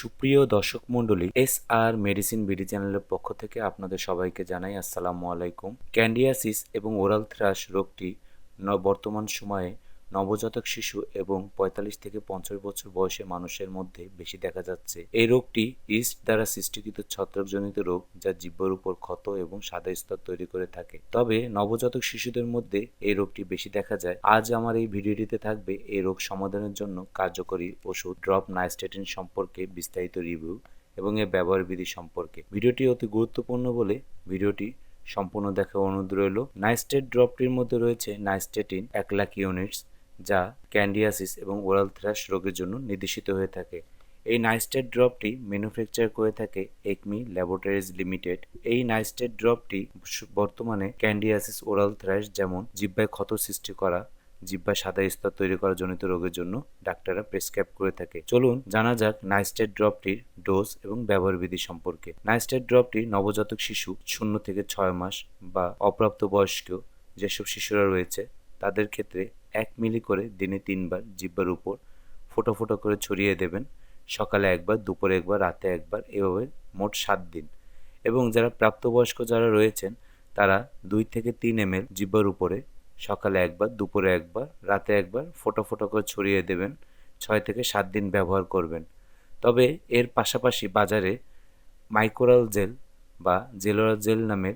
সুপ্রিয় দর্শক মণ্ডলী, আর মেডিসিন বিডি চ্যানেলের পক্ষ থেকে আপনাদের সবাইকে জানাই আসসালামু আলাইকুম। ক্যান্ডিয়াসিস এবং ওরাল থ্রাশ রোগটি বর্তমান সময়ে নবজাতক শিশু এবং 45 থেকে 50 বছর বয়সী মানুষের মধ্যে বেশি দেখা যাচ্ছে। এই রোগটি ইস্ট দ্বারা সৃষ্টিকৃত ছত্রাকজনিত রোগ, যা জিহ্বার উপর ক্ষত এবং সাদা স্তর তৈরি করে থাকে। তবে নবজাতক শিশুদের মধ্যে এই রোগটি বেশি দেখা যায়। আজ আমার এই ভিডিওটিতে থাকবে এই রোগ সমাধানের জন্য কার্যকরী ওষুধ ড্রপ নাইস্টেটিন সম্পর্কে বিস্তারিত রিভিউ এবং এর ব্যবহার বিধি সম্পর্কে। ভিডিওটি অতি গুরুত্বপূর্ণ বলে ভিডিওটি সম্পূর্ণ দেখার অনুরোধ রইল। নাইস্টেট ড্রপটির মধ্যে রয়েছে নাইস্টেটিন 1,00,000 ইউনিটস, যা ক্যান্ডিয়াসিস এবং ওরাল থ্রাশ রোগের জন্য নির্দেশিত হয়ে থাকে। এই নাইস্টেট ড্রপটি ম্যানুফ্যাকচার করে থাকে একমি ল্যাবরেটরিজ লিমিটেড। এই নাইস্টেট ড্রপটি বর্তমানে ক্যান্ডিয়াসিস, ওরাল থ্রাশ যেমন জিহ্বায় ক্ষত সৃষ্টি করা, জিহ্বায় সাদা স্তর তৈরি করা জনিত রোগের জন্য ডাক্তাররা প্রেসক্রাইব করে থাকে। চলুন জানা যাক নাইস্টেট ড্রপটির ডোজ এবং ব্যবহার বিধি সম্পর্কে। নাইস্টেট ড্রপটি নবজাতক শিশু 0 থেকে 6 মাস বা অপ্রাপ্তবয়স্ক যেসব শিশুরা রয়েছে তাদের ক্ষেত্রে 1 মিলি করে দিনে 3 বার জিহ্বার উপর ফোঁটা ফোঁটা করে ছড়িয়ে দেবেন। সকালে একবার, দুপুরে একবার, রাতে একবার, এভাবে মোট 7 দিন। এবং যারা প্রাপ্তবয়স্ক যারা রয়েছেন তারা 2 থেকে 3 ml জিহ্বার উপরে সকালে একবার, দুপুরে একবার, রাতে একবার ফোঁটা ফোঁটা করে ছড়িয়ে দেবেন। 6 থেকে 7 দিন ব্যবহার করবেন। তবে এর পাশাপাশি বাজারে মাইক্রোরাল জেল বা জেলোরা জেল নামের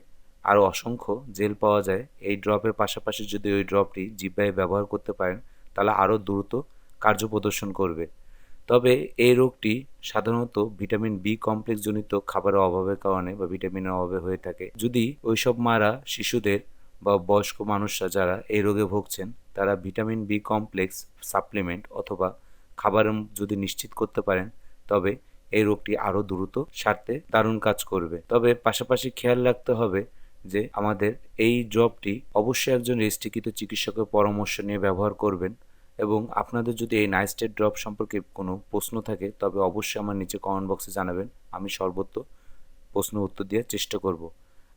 আরও অসংখ্য জেল পাওয়া যায়। এই ড্রপের পাশাপাশি যদি ওই ড্রপটি জিহ্বায় ব্যবহার করতে পারেন তাহলে আরও দ্রুত কার্য প্রদর্শন করবে। তবে এই রোগটি সাধারণত ভিটামিন বি কমপ্লেক্স জনিত খাবারের অভাবের কারণে বা ভিটামিনের অভাবে হয়ে থাকে। যদি ওইসব মারা শিশুদের বা বয়স্ক মানুষরা যারা এই রোগে ভুগছেন তারা ভিটামিন বি কমপ্লেক্স সাপ্লিমেন্ট অথবা খাবার যদি নিশ্চিত করতে পারেন তবে এই রোগটি আরও দ্রুত সারতে দারুণ কাজ করবে। তবে পাশাপাশি খেয়াল রাখতে হবে যে আমাদের এই ড্রপটি অবশ্যই একজন রেজিস্ট্রিকৃত চিকিৎসকের পরামর্শ নিয়ে ব্যবহার করবেন। এবং আপনাদের যদি এই নাইস্টেট ড্রপ সম্পর্কে কোনো প্রশ্ন থাকে তবে অবশ্যই আমার নিচে কমেন্ট বক্সে জানাবেন। আমি সর্বত্র প্রশ্ন উত্তর দেওয়ার চেষ্টা করব।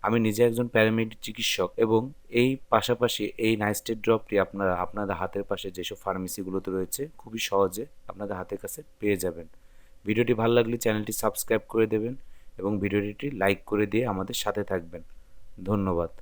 আমি নিজে একজন প্যারামেডিক চিকিৎসক এবং এই পাশাপাশি এই নাইস্টেট ড্রপটি আপনারা আপনাদের হাতের পাশে যেসব ফার্মেসিগুলোতে রয়েছে খুবই সহজে আপনাদের হাতের কাছে পেয়ে যাবেন। ভিডিওটি ভালো লাগলে চ্যানেলটি সাবস্ক্রাইব করে দেবেন এবং ভিডিওটি লাইক করে দিয়ে আমাদের সাথে থাকবেন। ধন্যবাদ।